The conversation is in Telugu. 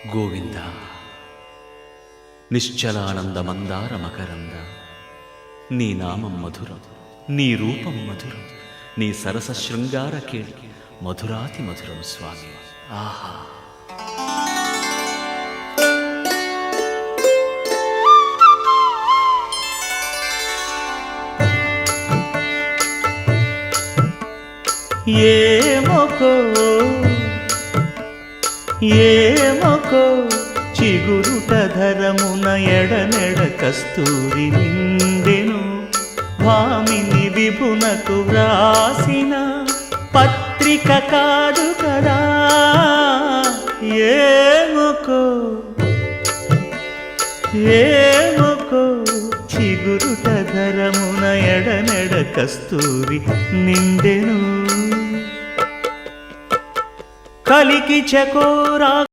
గోవింద నిశ్చలానంద మందార మకరంద నీ నామం మధురం, నీ రూపం మధురం, నీ సరస శృంగార కేళి మధురాతి మధురం స్వామి. ఆహా! ఏమొకో చిగురుట ధరమున ఎడనెడ కస్తూరి నిండెను, భామిని విభునకు వ్రాసిన పత్రిక కాదు కదా. ఏమొకో చిగురుట ధరమున ఎడనెడ కస్తూరి నిండెను, కలికి చకోరా